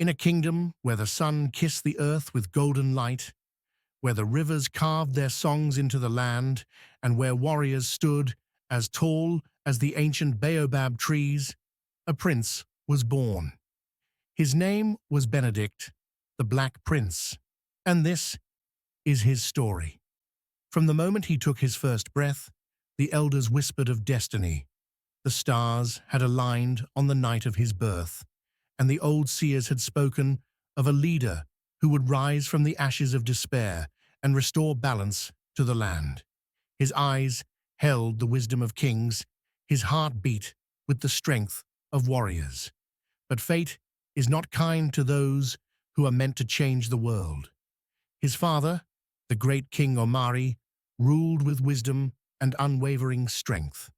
In a kingdom where the sun kissed the earth with golden light, where the rivers carved their songs into the land, and where warriors stood as tall as the ancient baobab trees, a prince was born. His name was Benedict, the Black Prince, and this is his story. From the moment he took his first breath, the elders whispered of destiny. The stars had aligned on the night of his birth, and the old seers had spoken of a leader who would rise from the ashes of despair and restore balance to the land. His eyes held the wisdom of kings, his heart beat with the strength of warriors. But fate is not kind to those who are meant to change the world. His father, the great King Omari, ruled with wisdom and unwavering strength.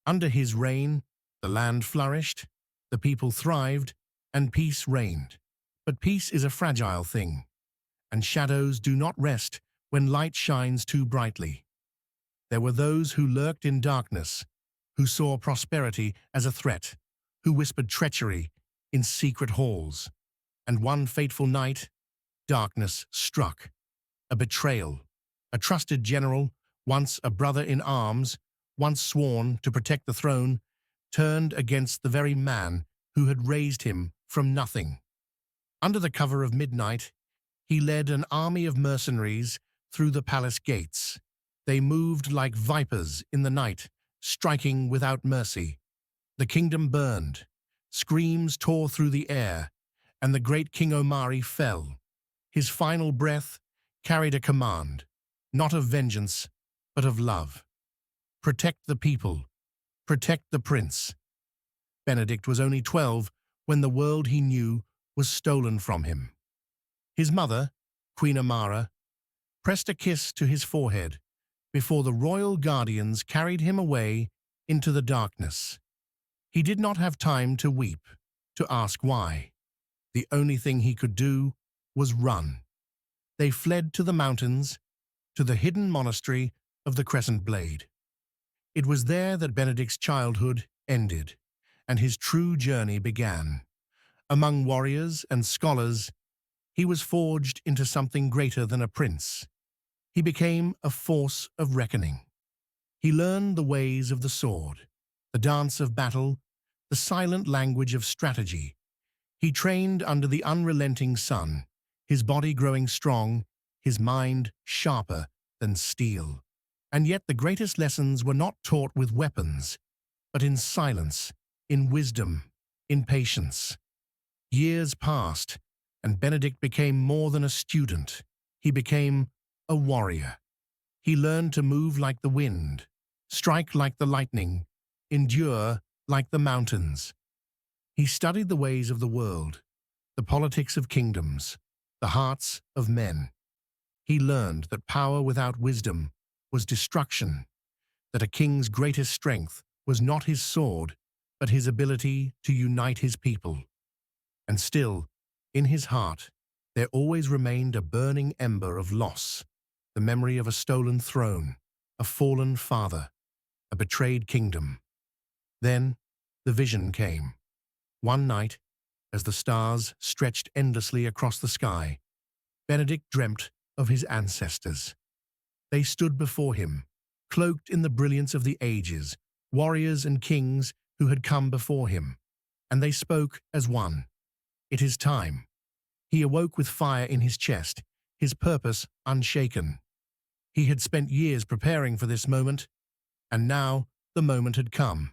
Under his reign, the land flourished, the people thrived, and peace reigned. But peace is a fragile thing, and shadows do not rest when light shines too brightly. There were those who lurked in darkness, who saw prosperity as a threat, who whispered treachery in secret halls. And one fateful night, darkness struck. A betrayal. A trusted general, once a brother in arms, once sworn to protect the throne, turned against the very man who had raised him from nothing. Under the cover of midnight, he led an army of mercenaries through the palace gates. They moved like vipers in the night, striking without mercy. The kingdom burned, screams tore through the air, and the great King Omari fell. His final breath carried a command, not of vengeance, but of love. Protect the people. Protect the prince. Benedict was only 12 when the world he knew was stolen from him. His mother, Queen Amara, pressed a kiss to his forehead before the royal guardians carried him away into the darkness. He did not have time to weep, to ask why. The only thing he could do was run. They fled to the mountains, to the hidden monastery of the Crescent Blade. It was there that Benedict's childhood ended, and his true journey began. Among warriors and scholars, he was forged into something greater than a prince. He became a force of reckoning. He learned the ways of the sword, the dance of battle, the silent language of strategy. He trained under the unrelenting sun, his body growing strong, his mind sharper than steel. And yet the greatest lessons were not taught with weapons, but in silence, in wisdom, in patience. Years passed, and Benedict became more than a student. He became a warrior. He learned to move like the wind, strike like the lightning, endure like the mountains. He studied the ways of the world, the politics of kingdoms, the hearts of men. He learned that power without wisdom was destruction, that a king's greatest strength was not his sword, but his ability to unite his people. And still, in his heart, there always remained a burning ember of loss, the memory of a stolen throne, a fallen father, a betrayed kingdom. Then the vision came. One night, as the stars stretched endlessly across the sky, Benedict dreamt of his ancestors. They stood before him, cloaked in the brilliance of the ages, warriors and kings who had come before him, and they spoke as one. It is time. He awoke with fire in his chest, his purpose unshaken. He had spent years preparing for this moment, and now the moment had come.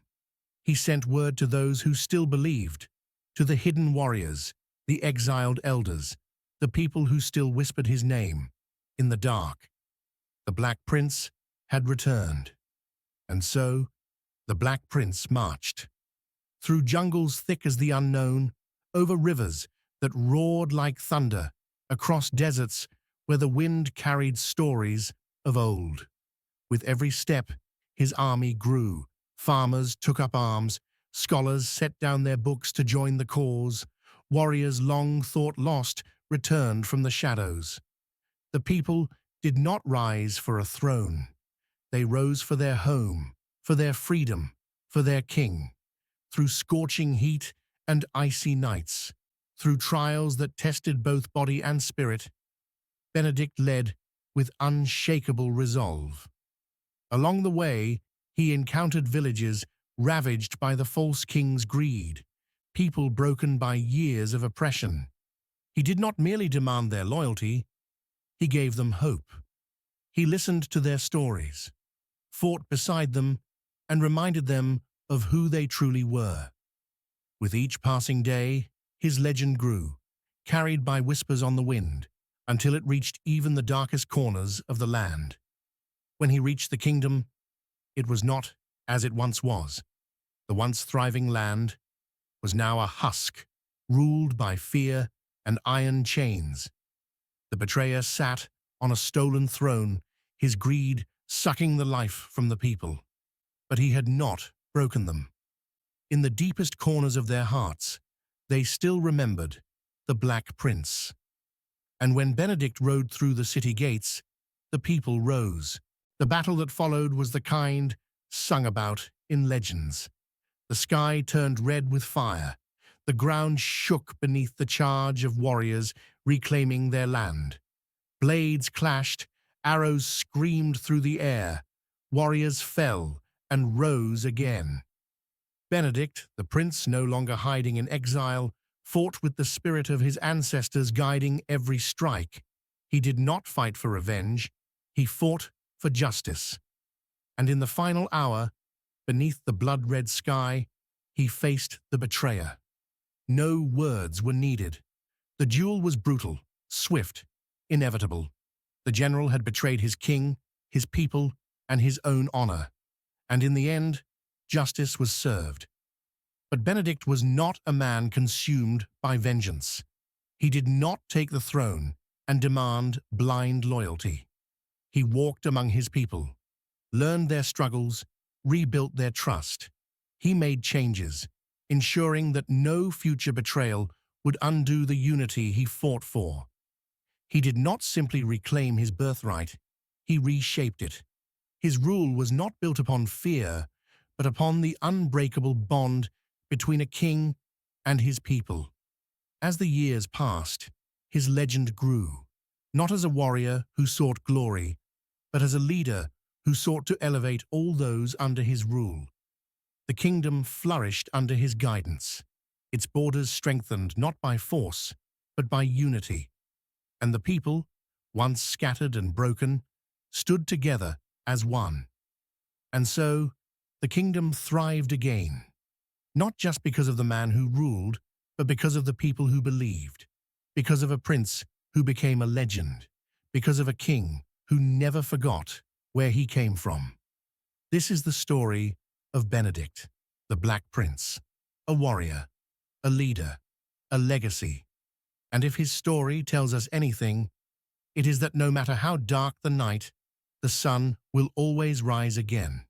He sent word to those who still believed, to the hidden warriors, the exiled elders, the people who still whispered his name in the dark. The Black Prince had returned. And so, the Black Prince marched. Through jungles thick as the unknown, over rivers that roared like thunder, across deserts where the wind carried stories of old. With every step, his army grew. Farmers took up arms, scholars set down their books to join the cause, warriors long thought lost returned from the shadows. The people did not rise for a throne. They rose for their home, for their freedom, for their king. Through scorching heat and icy nights, Through trials that tested both body and spirit, Benedict led with unshakable resolve. Along the way, he encountered villages ravaged by the false king's greed, people broken by years of oppression. He did not merely demand their loyalty, he gave them hope. He listened to their stories, fought beside them, and reminded them of who they truly were. With each passing day, his legend grew, carried by whispers on the wind, until it reached even the darkest corners of the land. When he reached the kingdom, it was not as it once was. The once thriving land was now a husk, ruled by fear and iron chains. The betrayer sat on a stolen throne, his greed sucking the life from the people. But he had not broken them. In the deepest corners of their hearts, they still remembered the Black Prince. And when Benedict rode through the city gates, the people rose. The battle that followed was the kind sung about in legends. The sky turned red with fire. The ground shook beneath the charge of warriors reclaiming their land. Blades clashed, arrows screamed through the air. Warriors fell and rose again. Benedict, the prince no longer hiding in exile, fought with the spirit of his ancestors guiding every strike. He did not fight for revenge, he fought for justice. And in the final hour, beneath the blood-red sky, he faced the betrayer. No words were needed. The duel was brutal, swift, inevitable. The general had betrayed his king, his people, and his own honor. And in the end, justice was served. But Benedict was not a man consumed by vengeance. He did not take the throne and demand blind loyalty. He walked among his people, learned their struggles, rebuilt their trust. He made changes, ensuring that no future betrayal would undo the unity he fought for. He did not simply reclaim his birthright, he reshaped it. His rule was not built upon fear, but upon the unbreakable bond between a king and his people. As the years passed, his legend grew, not as a warrior who sought glory, but as a leader who sought to elevate all those under his rule. The kingdom flourished under his guidance, its borders strengthened not by force, but by unity. And the people, once scattered and broken, stood together as one. And so, the kingdom thrived again, not just because of the man who ruled, but because of the people who believed, because of a prince who became a legend, because of a king who never forgot where he came from. This is the story of Benedict, the Black Prince, a warrior, a leader, a legacy. And if his story tells us anything, it is that no matter how dark the night, the sun will always rise again.